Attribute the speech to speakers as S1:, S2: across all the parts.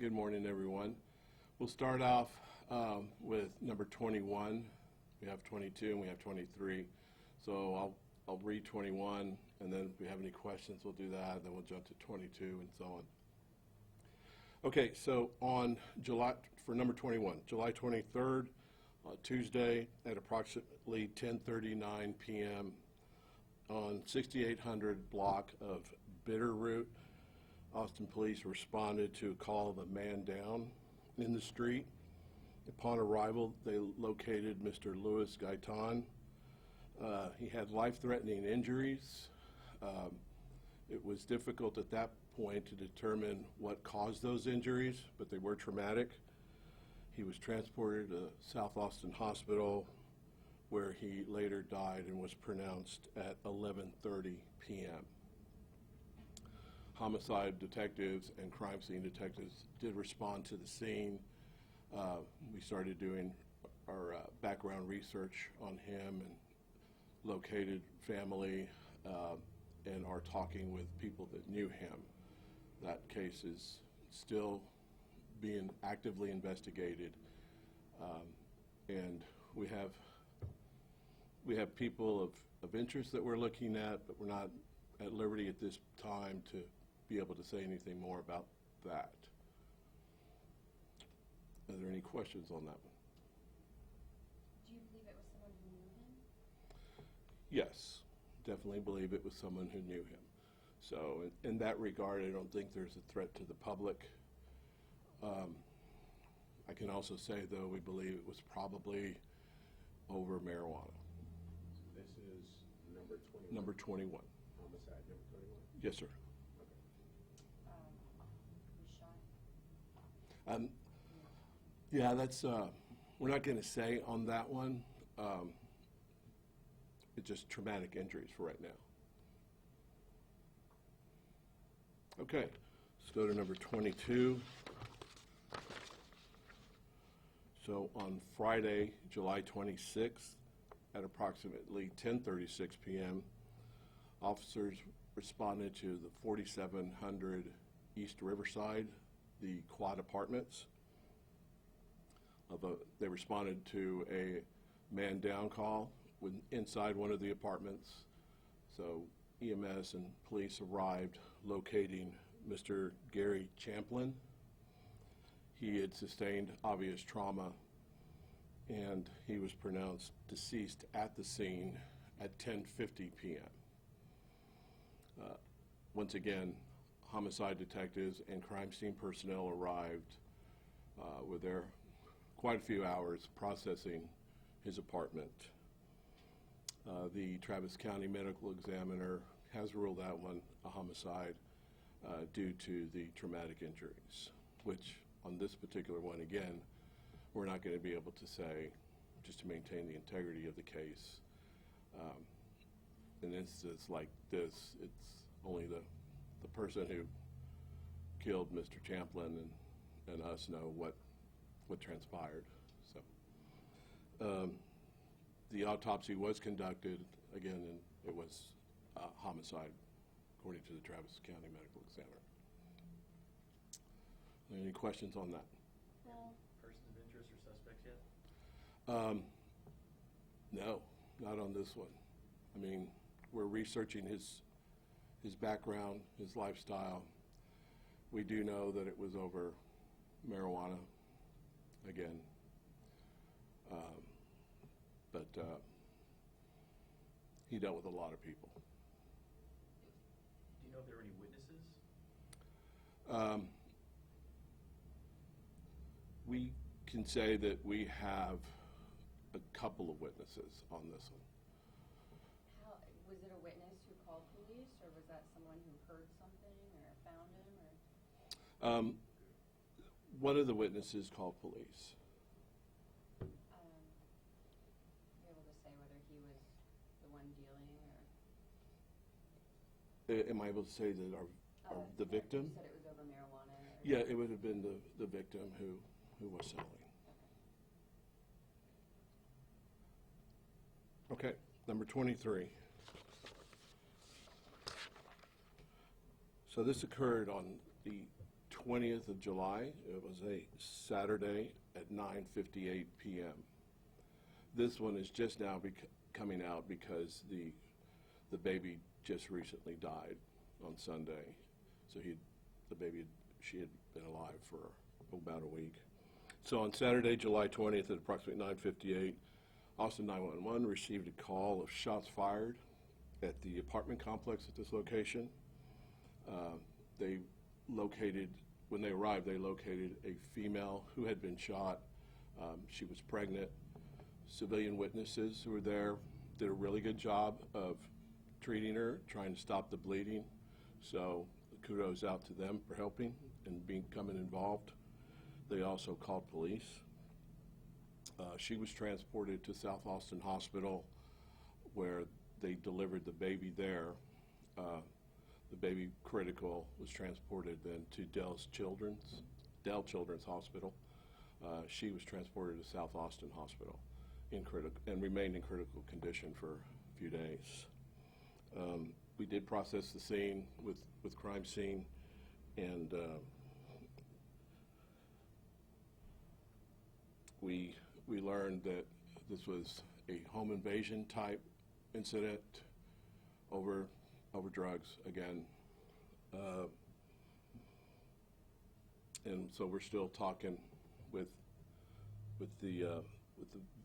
S1: Good morning, everyone. We'll start off with number 21. We have 22 and we have 23. So I'll read 21, and then if we have any questions, we'll do that. Then we'll jump to 22 and so on. Okay, so for number 21, July 23rd, Tuesday at approximately 10:39 p.m. on 6800 block of Bitterroot, Austin police responded to a call of a man down in the street. Upon arrival, they located Mr. Louis Gaitan. He had life-threatening injuries. It was difficult at that point to determine what caused those injuries, but they were traumatic. He was transported to South Austin Hospital, where he later died and was pronounced at 11:30 p.m. Homicide detectives and crime scene detectives did respond to the scene. We started doing our background research on him and located family and are talking with people that knew him. That case is still being actively investigated, and we have people of interest that we're looking at, but we're not at liberty at this time to be able to say anything more about that. Are there any questions on that one?
S2: Do you believe it was someone who knew him?
S1: Yes, definitely believe it was someone who knew him. So in that regard, I don't think there's a threat to the public. I can also say, though, we believe it was probably over marijuana.
S3: So this is number 21?
S1: Number 21.
S3: Homicide number 21?
S1: Yes, sir.
S2: Who shot?
S1: Yeah, that's, we're not going to say on that one. It's just traumatic injuries for right now. Okay, let's go to number 22. So on Friday, July 26th, at approximately 10:36 p.m., officers responded to the 4700 East Riverside, the quad apartments. They responded to a man down call inside one of the apartments. So EMS and police arrived, locating Mr. Gary Champlin. He had sustained obvious trauma, and he was pronounced deceased at the scene at 10:50 p.m. Once again, homicide detectives and crime scene personnel arrived, were there quite a few hours processing his apartment. The Travis County Medical Examiner has ruled that one a homicide due to the traumatic injuries, which on this particular one, again, we're not going to be able to say, just to maintain the integrity of the case. In instances like this, it's only the person who killed Mr. Champlin and us know what transpired. So the autopsy was conducted, again, and it was homicide, according to the Travis County Medical Examiner. Any questions on that?
S2: No.
S4: Persons of interest or suspects yet?
S1: No, not on this one. I mean, we're researching his background, his lifestyle. We do know that it was over marijuana, again. But he dealt with a lot of people.
S4: Do you know if there were any witnesses?
S1: We can say that we have a couple of witnesses on this one.
S2: Was it a witness who called police, or was that someone who heard something or found him? Or?
S1: One of the witnesses called police.
S2: Be able to say whether he was the one dealing, or?
S1: Am I able to say that the victim?
S2: You said it was over marijuana. Or?
S1: Yeah, it would have been the victim who was selling. Okay, number 23. So this occurred on the 20th of July. It was a Saturday at 9:58 p.m. This one is just now coming out because the baby just recently died on Sunday. So she had been alive for about a week. So on Saturday, July 20th at approximately 9:58, Austin 911 received a call of shots fired at the apartment complex at this location. When they arrived, they located a female who had been shot. She was pregnant. Civilian witnesses who were there did a really good job of treating her, trying to stop the bleeding. So kudos out to them for helping and becoming involved. They also called police. She was transported to South Austin Hospital where they delivered the baby there. The baby critical was transported then to Dell Children's Hospital. She was transported to South Austin Hospital and remained in critical condition for a few days. We did process the scene with crime scene, and we learned that this was a home invasion type incident over drugs again. And so we're still talking with the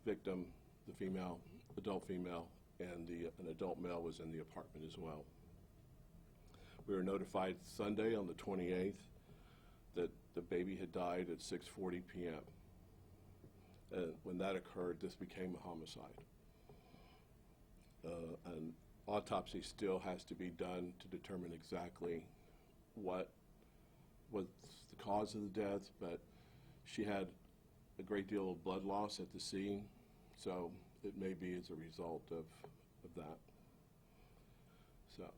S1: victim, the adult female, and an adult male was in the apartment as well. We were notified Sunday on the 28th that the baby had died at 6:40 p.m. When that occurred, this became a homicide. An autopsy still has to be done to determine exactly what was the cause of the death, but she had a great deal of blood loss at the scene, so it may be as a result of that. So,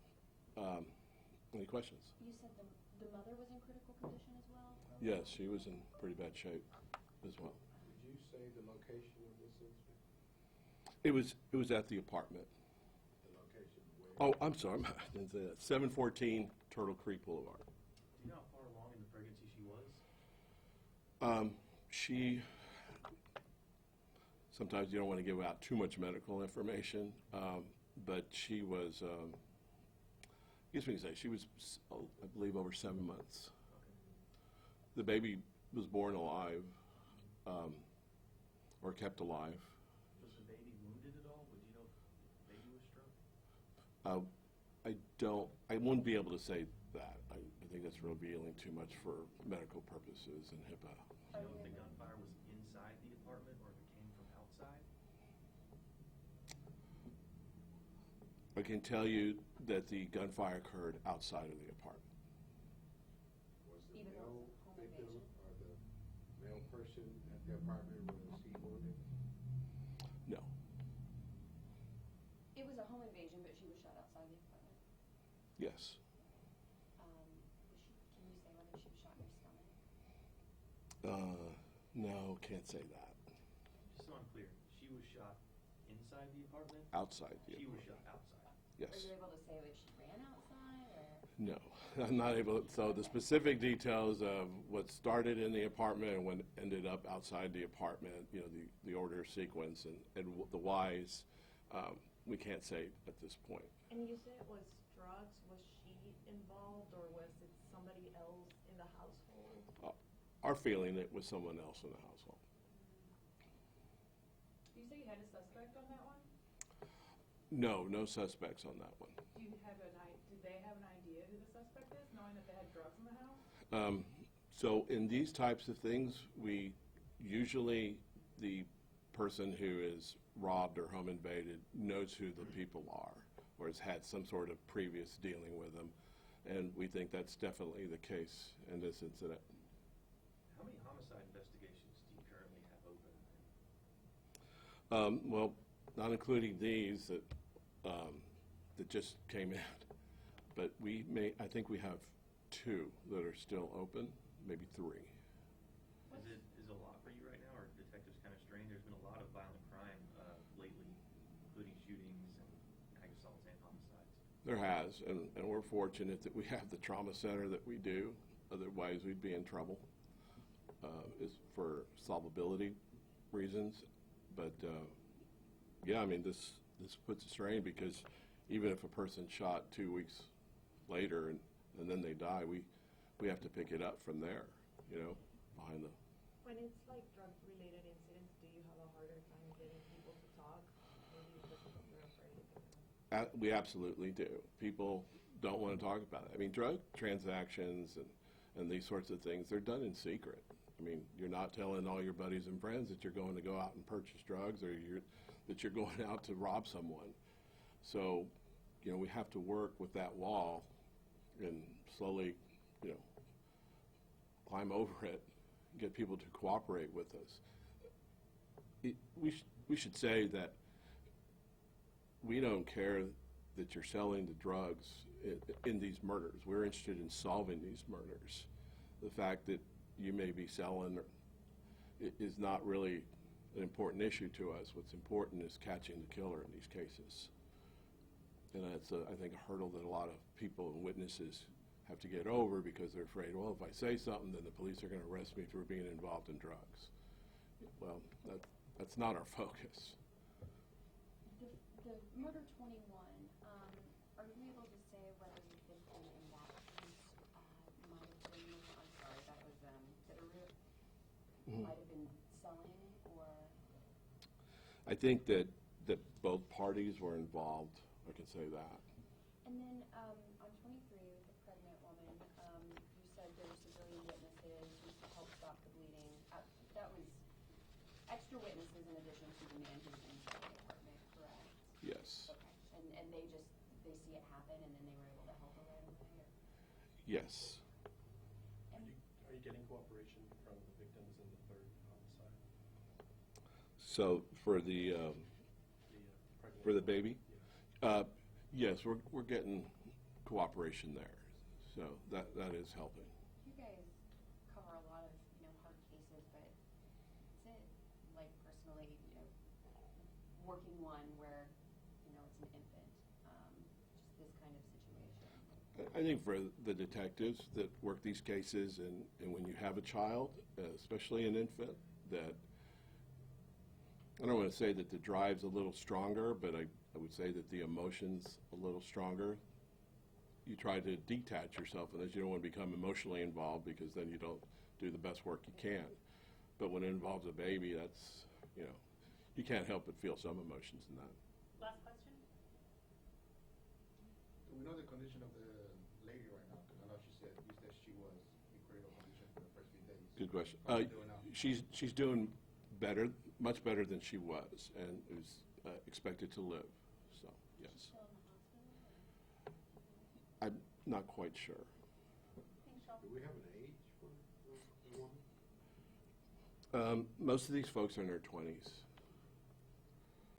S1: any questions?
S2: You said the mother was in critical condition as well?
S1: Yes, she was in pretty bad shape as well.
S3: Did you say the location of this incident?
S1: It was at the apartment.
S3: The location where?
S1: Oh, I'm sorry, I didn't say that. 714 Turtle Creek Boulevard.
S4: Do you know how far along in the pregnancy she was?
S1: Sometimes you don't want to give out too much medical information, but she was, I guess we can say she was, I believe, over 7 months.
S4: Okay.
S1: The baby was born alive, or kept alive.
S4: Was the baby wounded at all? Would you know if the baby was struck?
S1: I wouldn't be able to say that. I think that's revealing too much for medical purposes and HIPAA.
S4: Do you know if the gunfire was inside the apartment or if it came from outside?
S1: I can tell you that the gunfire occurred outside of the apartment.
S3: Was the
S2: Even though
S3: male
S2: it's home
S3: victim
S2: invasion?
S3: or the male person at the apartment, was he wounded?
S1: No.
S2: It was a home invasion, but she was shot outside the apartment.
S1: Yes.
S2: Can you say whether she was shot in her stomach?
S1: No, can't say that.
S4: Just so I'm clear, she was shot inside the apartment?
S1: Outside the
S4: She was
S1: apartment.
S4: shot outside.
S1: Yes.
S2: Are you able to say if she ran outside or?
S1: No, I'm not able. So the specific details of what started in the apartment and when ended up outside the apartment, you know, the order sequence and the whys, we can't say at this point.
S5: And you said it was drugs. Was she involved, or was it somebody else in the household?
S1: Our feeling, it was someone else in the household.
S5: You say you had a suspect on that one?
S1: No suspects on that one.
S5: Do you have did they have an idea who the suspect is, knowing that they had drugs in the house?
S1: So in these types of things, we usually, the person who is robbed or home invaded knows who the people are or has had some sort of previous dealing with them, and we think that's definitely the case in this incident.
S4: How many homicide investigations do you currently have open?
S1: Well, not including these that just came in, but I think we have 2 that are still open, maybe 3.
S4: Is a lot for you right now, or are detectives kind of strained? There's been a lot of violent crime lately, including shootings and ag assaults and homicides.
S1: There has, and we're fortunate that we have the trauma center that we do, otherwise we'd be in trouble, is for solvability reasons. But yeah, I mean, this puts a strain, because even if a person shot 2 weeks later and then they die, we have to pick it up from there, behind the.
S5: When it's like drug-related incidents, do you have a harder time getting people to talk? Maybe because they're afraid.
S1: We absolutely do. People don't want to talk about it. I mean, drug transactions and these sorts of things, they're done in secret. I mean, you're not telling all your buddies and friends that you're going to go out and purchase drugs, or that you're going out to rob someone. So, we have to work with that wall and slowly, climb over it, get people to cooperate with us. We should say that we don't care that you're selling the drugs in these murders. We're interested in solving these murders. The fact that you may be selling is not really an important issue to us. What's important is catching the killer in these cases. And that's, I think, a hurdle that a lot of people and witnesses have to get over, because they're afraid, well, if I say something, then the police are going to arrest me for being involved in drugs. Well, that's not our focus.
S2: The murder 21, are you able to say whether the victim in that case might have been, I'm sorry, that was Bitterroot, might have been selling, or?
S1: I think that both parties were involved. I can say that.
S2: And then on 23, with the pregnant woman, you said there were civilian witnesses who helped stop the bleeding. That was extra witnesses in addition to the man who was inside the apartment, correct?
S1: Yes.
S2: Okay. And they see it happen, and then they were able to help her right away? Or?
S1: Yes.
S2: And
S6: Are you getting cooperation from the victims in the third homicide?
S1: So for the
S6: Pregnant
S1: baby,
S6: Yeah.
S1: yes, we're getting cooperation there. So that is helping.
S2: you guys cover a lot of hard cases, but is it like personally working one where it's an infant, just this kind of situation?
S1: I think for the detectives that work these cases, and when you have a child, especially an infant, that I don't want to say that the drive's a little stronger, but I would say that the emotion's a little stronger. You try to detach yourself, and as you don't want to become emotionally involved, because then you don't do the best work you can. But when it involves a baby, that's, you can't help but feel some emotions in that.
S7: Last question?
S3: Do we know the condition of the lady right now? Because I know you said she was in critical condition for the first few days.
S1: Good question.
S3: How's she doing now?
S1: She's doing better, much better than she was, and is expected to live. So, yes.
S2: Still in the hospital?
S1: I'm not quite sure.
S2: Thanks, Sean.
S3: Do we have an age for the woman?
S1: Most of these folks are in their 20s.